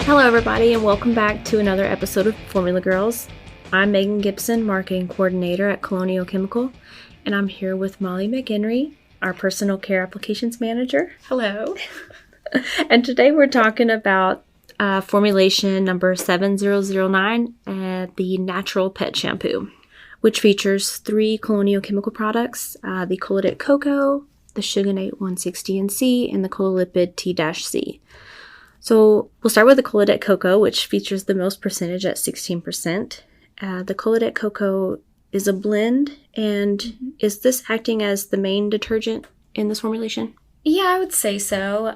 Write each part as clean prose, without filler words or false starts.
Hello everybody and welcome back to another episode of Formula Girls. I'm Megan Gibson, Marketing Coordinator at Colonial Chemical, and I'm here with Molly McHenry, our Personal Care Applications Manager. Hello. And today we're talking about formulation number 7009, the Natural Pet Shampoo, which features 3 Colonial Chemical products, the Colidate Cocoa, the Suganate 160NC, and the Cololipid T-C. So we'll start with the Colidate Cocoa, which features the most percentage at 16%. The Colidate Cocoa is a blend, and is this acting as the main detergent in this formulation? Yeah, I would say so.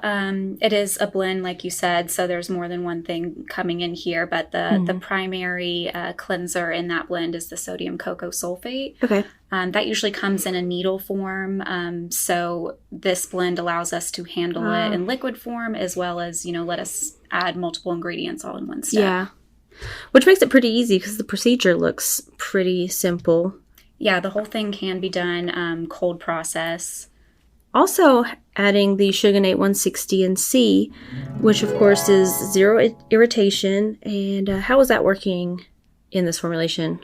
It is a blend, like you said, so there's more than one thing coming in here, but the primary cleanser in that blend is the sodium cocoa sulfate. Okay. That usually comes in a needle form, so this blend allows us to handle it in liquid form as well as, let us add multiple ingredients all in one step. Yeah, which makes it pretty easy because the procedure looks pretty simple. Yeah, the whole thing can be done cold process. Also adding the Suganate 160NC, which of course is zero irritation. And how is that working in this formulation?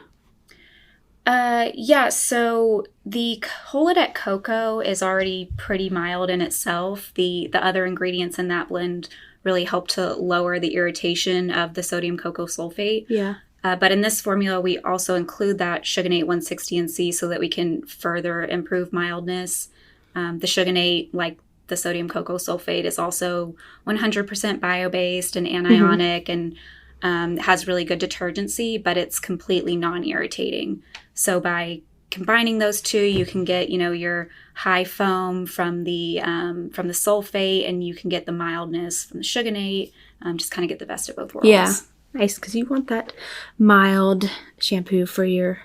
Yeah, so the Colidate Cocoa is already pretty mild in itself. The other ingredients in that blend really help to lower the irritation of the sodium cocoa sulfate. Yeah. But in this formula, we also include that Suganate 160NC so that we can further improve mildness. The Suganate, like the sodium cocoa sulfate, is also 100% bio-based and anionic and has really good detergency, but it's completely non-irritating. So by combining those two, you can get, your high foam from the sulfate, and you can get the mildness from the Suganate. Just kind of get the best of both worlds. Yeah, nice, because you want that mild shampoo for your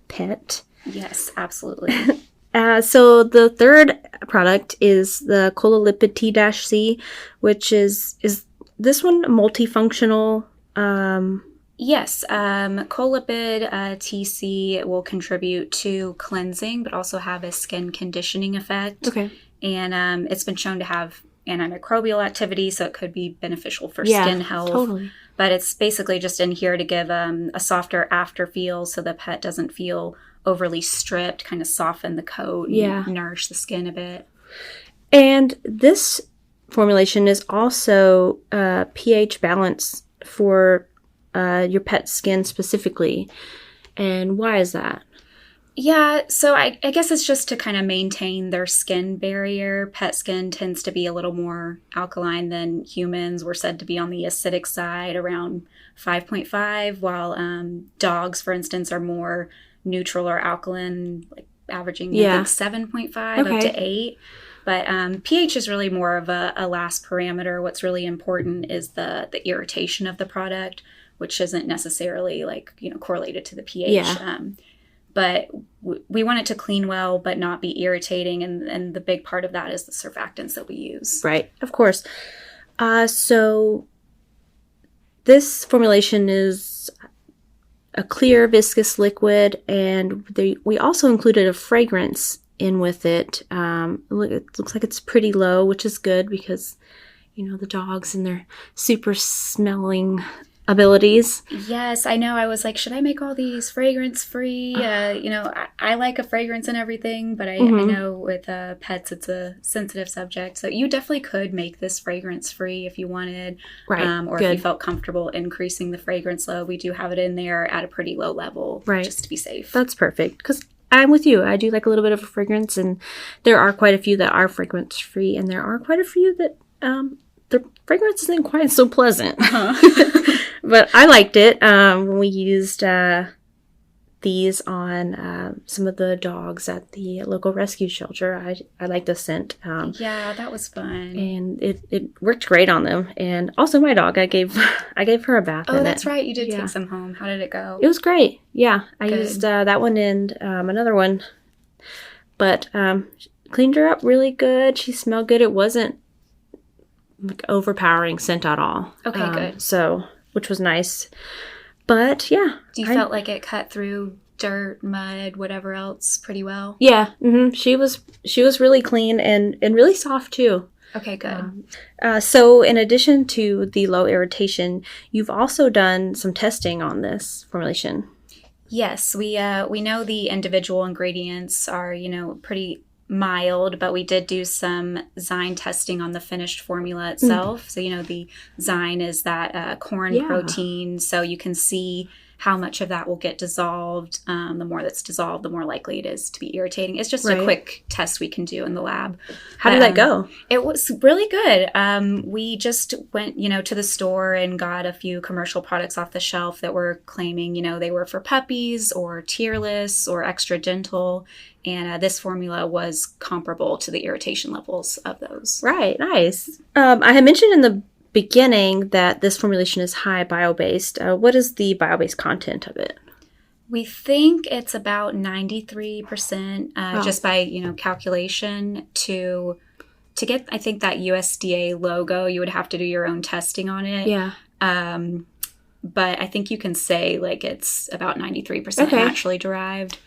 pet. Yes, absolutely. So the third product is the Cololipid T-C, which is this one multifunctional? Yes, Cololipid TC will contribute to cleansing, but also have a skin conditioning effect. Okay. And it's been shown to have antimicrobial activity, so it could be beneficial for skin health. Totally. But it's basically just in here to give a softer after feel so the pet doesn't feel overly stripped, kind of soften the coat and nourish the skin a bit. And this formulation is also pH balance for your pet's skin specifically. And why is that? Yeah, so I guess it's just to kind of maintain their skin barrier. Pet skin tends to be a little more alkaline than humans. We're said to be on the acidic side, around 5.5, while dogs, for instance, are more neutral or alkaline, like averaging I think 7.5 up to 8. But pH is really more of a last parameter. What's really important is the irritation of the product, which isn't necessarily correlated to the pH. But we want it to clean well, but not be irritating. And the big part of that is the surfactants that we use. Right, of course. So this formulation is a clear viscous liquid, and we also included a fragrance in with it. It looks like it's pretty low, which is good because, the dogs and their super smelling abilities. Yes, I know. I was like, should I make all these fragrance free? I like a fragrance and everything, but I know with pets it's a sensitive subject. So you definitely could make this fragrance free if you wanted, right? Or if you felt comfortable increasing the fragrance load. We do have it in there at a pretty low level, right? Just to be safe. That's perfect because I'm with you. I do like a little bit of a fragrance, and there are quite a few that are fragrance free, and there are quite a few that the fragrance isn't quite so pleasant. But I liked it when we used these on some of the dogs at the local rescue shelter. I liked the scent. Yeah, that was fun. And it worked great on them. And also my dog, I gave her a bath in it. Oh, that's right. You did take some home. How did it go? It was great. Yeah. I used that one and another one. But cleaned her up really good. She smelled good. It wasn't overpowering scent at all. Okay, good. So, which was nice. But yeah. Do you felt like it cut through dirt, mud, whatever else pretty well? Yeah. Mm-hmm. She was really clean and really soft too. Okay, good. So in addition to the low irritation, you've also done some testing on this formulation. Yes, we know the individual ingredients are, pretty mild, but we did do some Zyme testing on the finished formula itself. So, the Zyme is that corn protein, so you can see how much of that will get dissolved. The more that's dissolved, the more likely it is to be irritating. It's just a quick test we can do in the lab. How did that go? It was really good. We just went, to the store and got a few commercial products off the shelf that were claiming, they were for puppies or tearless or extra gentle. And this formula was comparable to the irritation levels of those. Right, nice. I had mentioned in the beginning that this formulation is high bio-based. What is the bio-based content of it? We think it's about 93%, just by calculation. To get, I think, that USDA logo, you would have to do your own testing on it. Yeah. But I think you can say it's about 93% naturally derived.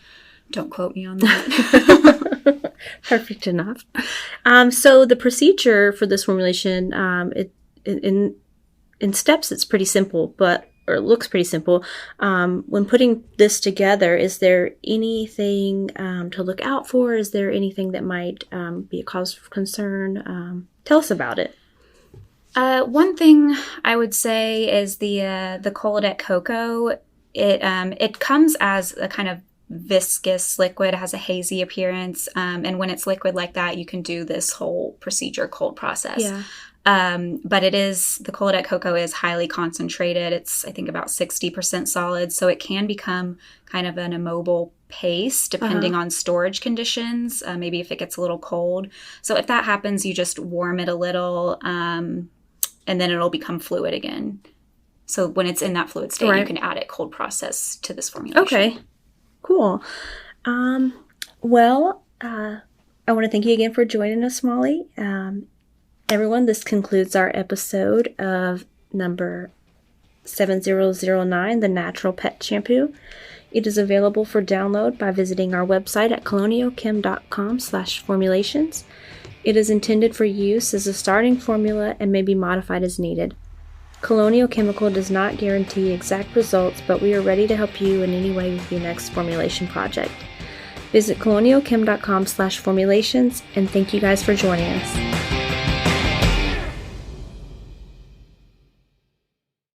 Don't quote me on that. Perfect enough. So the procedure for this formulation, in steps, it's pretty simple, or it looks pretty simple. When putting this together, is there anything to look out for? Is there anything that might be a cause for concern? Tell us about it. One thing I would say is the Colodeck Cocoa. It comes as a kind of viscous liquid, has a hazy appearance, and when it's liquid like that, you can do this whole procedure cold process. Yeah. But the Colodeck Cocoa is highly concentrated. It's, I think, about 60% solid, so it can become kind of an immobile paste depending on storage conditions, maybe if it gets a little cold. So if that happens, you just warm it a little, and then it'll become fluid again. So when it's in that fluid state, you can add it cold process to this formulation. Okay, cool. Well, I want to thank you again for joining us, Molly. Everyone, this concludes our episode of number 7009, the Natural Pet Shampoo. It is available for download by visiting our website at colonialchem.com/formulations. It is intended for use as a starting formula and may be modified as needed. Colonial Chemical does not guarantee exact results, but we are ready to help you in any way with your next formulation project. Visit colonialchem.com/formulations, and thank you guys for joining us.